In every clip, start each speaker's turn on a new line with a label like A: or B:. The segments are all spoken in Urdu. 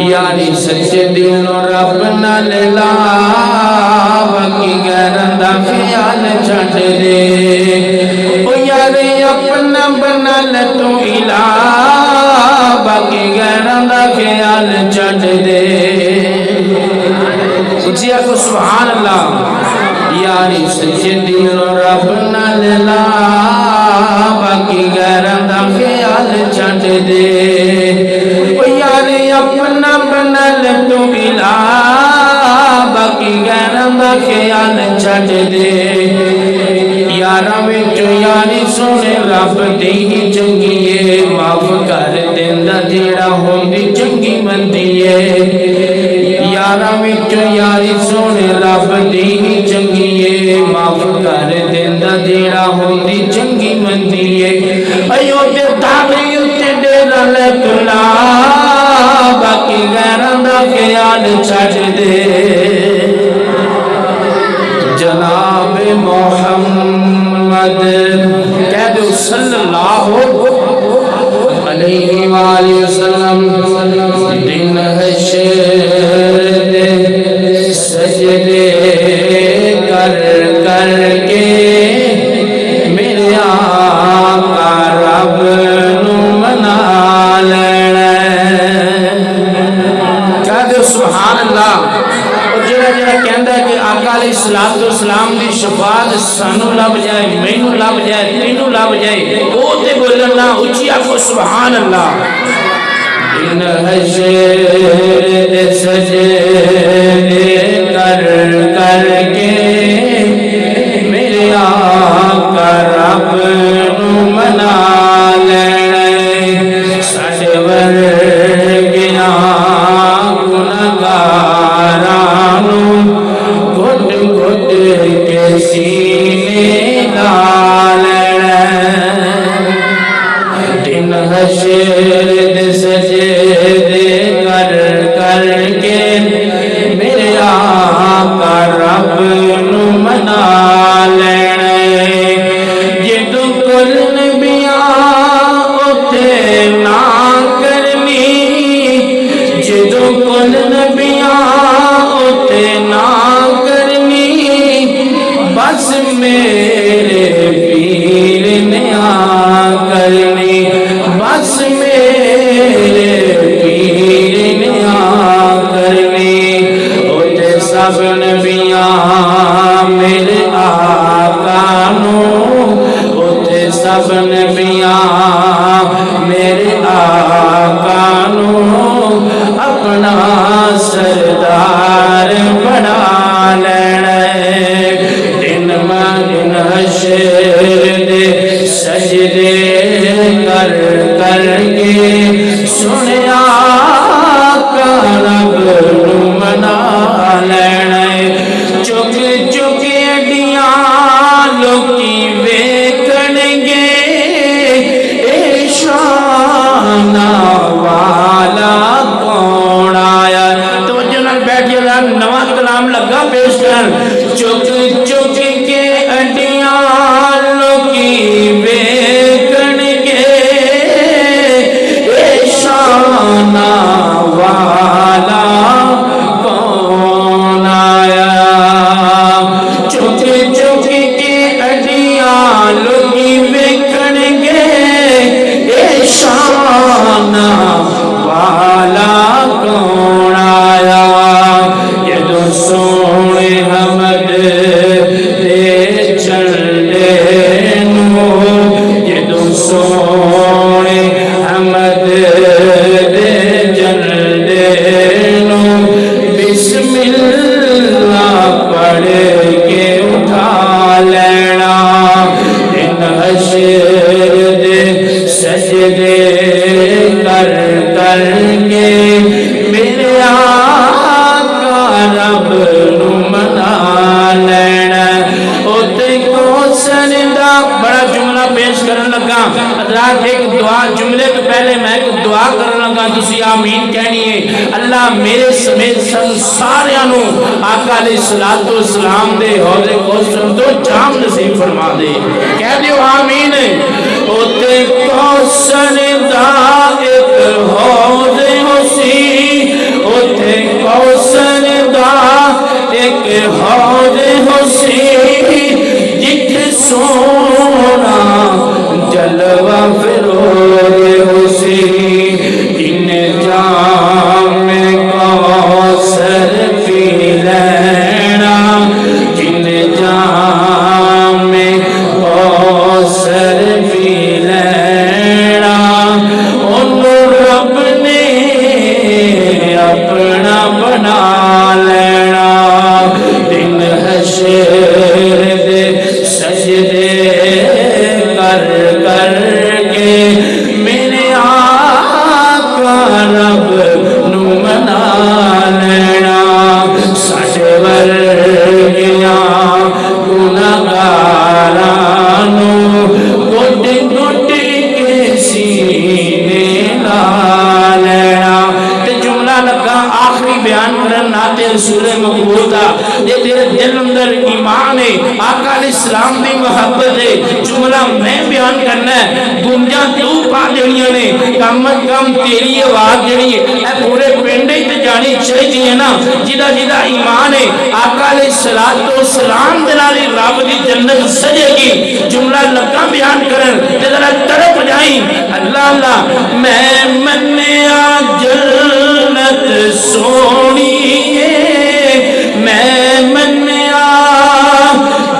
A: یاری سچے دلوں رب نال لا باقی غیراں دا خیال چھڈ دے او یاری اپنا بنا لے تو الہ باقی غیراں دا خیال چھڈ دے اچھی آکو سبحان اللہ یاری سچے دلوں رب نال لا باقی غیراں دا خیال چھڈ دے او یاری اپنا بنا لے تو الہ باقی غیراں دا خیال چھڈ دے یاراں وچ یاری سونے رب دی ہی چنگی ہے معاف کر دیندا جیڑا ہوندی چنگی بندی ہے یاراں وچ یاری سونے رب دی ہی چنگی ہے معاف کر دیندا جیڑا ہوندی چنگی بندی ہے ایو تے داوی تے ڈیرا لے کلا باقی غیراں دا خیال چھڈ دے جناب محمد کہہ دو صلی اللہ علیہ وآلہ وسلم دن حشر دے سجدے کر کر کے میرے آقا رب نو منا لینا کہہ دو سبحان اللہ جڑا کہندا ہے کہ آقا علیہ السلام دی شفاعت سانو لب جائے مینوں لب جائے تینوں لب جائے او تے بولن نا اچھی آکو سبحان اللہ ان حشر سجدے کر کر کے میرے آقا رب نو منا لینا ساڈے ورگیاں گنہگاراں نو گھٹ گھٹ کے سینے نال دن حشر دے سجدے کر کر کے میرے آقا رب نو منا لینا جدوں کل نبیاں اوتھے نہ کرنی جدوں کل نبیاں اوتھے نہ کرنی بس میرے پیر نے آ کرنی بس میرے پیر نے آ کرنی اوتے سب نبیاں میرے آقا نو اوتے سب نبیاں میرے آقا نو اپنا سردار بنا لینا دن حشر دے سجدے کر کر کے سنے آقا رب نو منا لینا چک چک اڈیاں لوکی ویکھن گے اے شان والا کون آیا توجہ نال بیٹھیے نواں کلام لگا پیش کر چک چک کے اڈیاں لوکی ویکھن گے اے شان والا کون آیا چک چک کے اڈیاں لوکی ویکھن گے اے شان والا کون آیا جدوں سونے حمد دے چلے نو جدوں سونے حمد دے چلے نو بسم اللہ پڑھ کے اٹھا لینا دن حشر دے سجدے کر کر کے میرے آقا رب نو منا لینا اوتے کوثر دا بڑا جملہ پیش کرن لگا حضرات ایک دعا جملے تو پہلے میں ایک دعا کرن لگا تسی آمین کہنی ہے اللہ میرے سمیت ساریاں نو آقا علیہ السلام دے حوض کوثر تو جام نصیب فرما دے کہہ دیو آمین اوتے کوثر دا ایک ہو بیان کرن ناتے رسول مقبول دا یہ تیرے دل اندر ایمان ہے آقا علیہ السلام دی محبت ہے جملہ میں بیان کرنا ہے گنجا تو پا دنیا نے کم کم تیری آواز جڑی ہے اے پورے پنڈے تے جانی چاہیے نا جدا جدا ایمان ہے آقا علیہ السلام دے نال رب دی جنت سجے گی جملہ لگا بیان کرن تے ذرا تڑپ جائیں اللہ اللہ میں منیا جنت سونی ہے میں منیا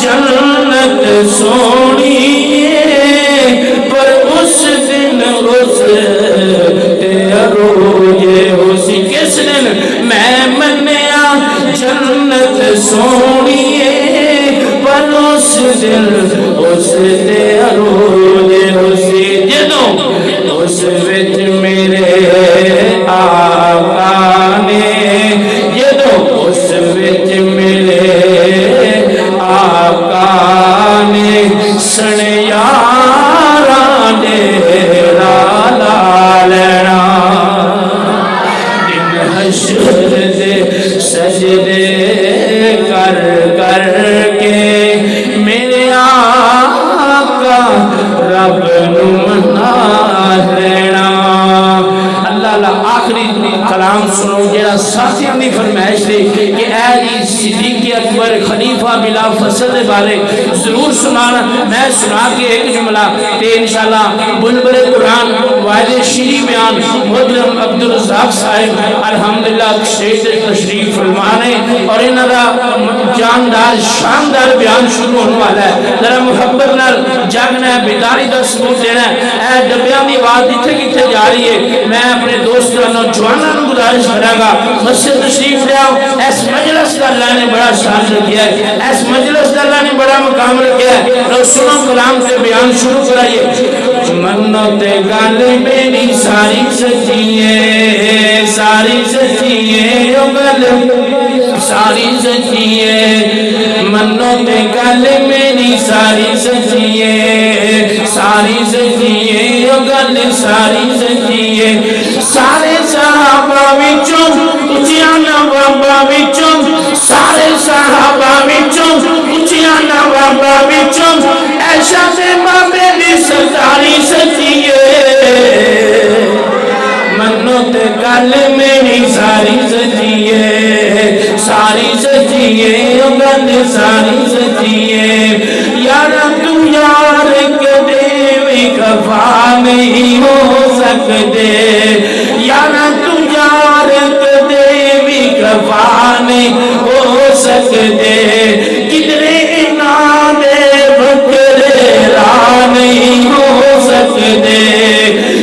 A: جنت سونی ہے پر اس دن اس روجے اسی کس دن میں منیا جنت سونی ہے پر اس دن اس روجے اسی جدوں اس وچ میرے آقا نے جدوں اس وچ میرے آقا نے سن یاراں ڈیرا لا لینا دن حشر دے سجدے کر کر کے میرے آقا رب نو منا لینا اللہ اللہ آخری کلام سنو جیڑا ساتھیاں دی فرمائش دے کہ اے جی صدیق اکبر خلیفہ بلا فصل دے بارے ضرور سنانا میں سنا کے ایک جملہ تے انشاءاللہ بلبل قرآن واحد شیری بیان محترم عبدالرزاق صاحب الحمدللہ شہید تشریف فرمانے اور انہاں دا جاندار شاندار بیان شروع ہونے والا ہے ذرا محبت نال جاگنا ہے بیداری دا ثبوت دینا ہے اے ڈبیاں دی آواز جتھے کتھے جا رہی ہے میں اپنے دوستوں نوجوانوں کو گزارش کروں گا مسجد تشریف لے آؤ اس مجلس کا اللہ نے بڑا شان رکھا ہے اس مجلس کا اللہ نے بڑا مقام رکھا ہے لو سنو کلام سے بیان شروع کرائیے منت گل میری ساری سچی ہے ساری سچی ہے او گل ساری سچی ہے منت گل میری ساری سچی ہے ساری سچی ہے او گل ساری سچی ہے سارے صحابہ وچوں اچھیاں نواباں وچوں سارے صحابہ وچوں اچھیاں نواباں وچوں ایشا سے بابے دی سرداری سچی ہے منو تے گل میری ساری سچی ہے ساری سچی ہے او گل ساری سچی ہے یار تو یار کدے وی خفا نہیں ہو سکتے یار تو یار کدے بھی خفا نہیں ہو سکتے کدرے نا دے بکرے راہ نہیں ہو سکتے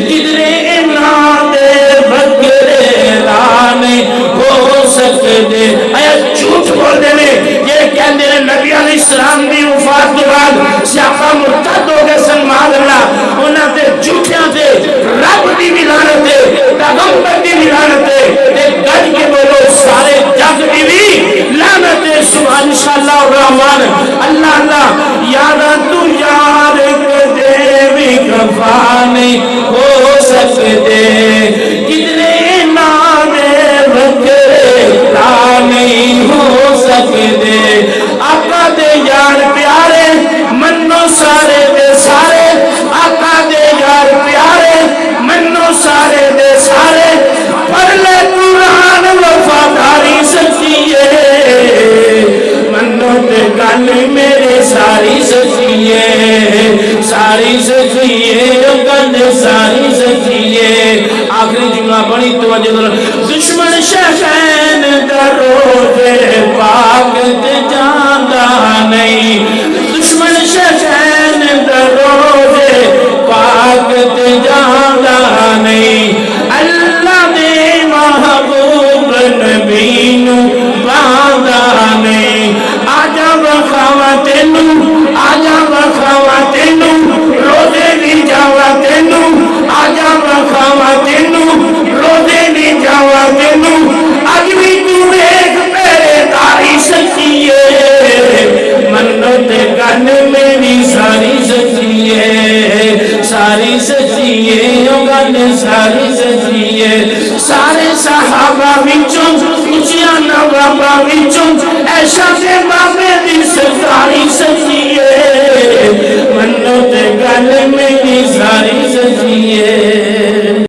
A: کدرے نا دے بکرے راہ نہیں ہو سکتے اے جھوٹ بول دینے یہ کہندے نے نبی علیہ السلام دی وفات کے بعد سیاپا مرتد ہو گئے سلمان اللہ انہاں تے جھوٹیاں تے رب دی بھی لعنت ہے پیغمبر دی بھی لعنت ہے تے گج کے بولو سارے جگ دی بھی لعنت ہے سبحان انشاءاللہ الرحمن اللہ اللہ یار تو یار کدے بھی خفا نہیں ہو سکتے کدرے نا دے بکرے لا نہیں ہو سکتے آقا دے یار پیارے منو سارے دے سارے آقا دے یار پیارے منو سارے دے سارے پڑھ لے قرآن وفاداری سچی ہے منو تے گل میرے ساری سچی ہے ساری سچی ہے گل ساری سچی ہے آخری جملہ بڑی توجہ دشمن شیخین دروزے پاک تے جاندہ نہیں دشمن شیخین دروزے پاک تے جاندہ نہیں اللہ دے محبوب نبی نو باندہ نہیں آجا بخوا تینو آجا بخوا تینو روزے بھی جاوا تینو آجا بخوا تینو روزے بھی جاوا تینو اج بھی تو ایک پیرے داری سچی ہے منت صحابہ وچوں اچھیاں نوابہ وچوں ایشا دے بابے دی سرکاری سچیے منو تے گل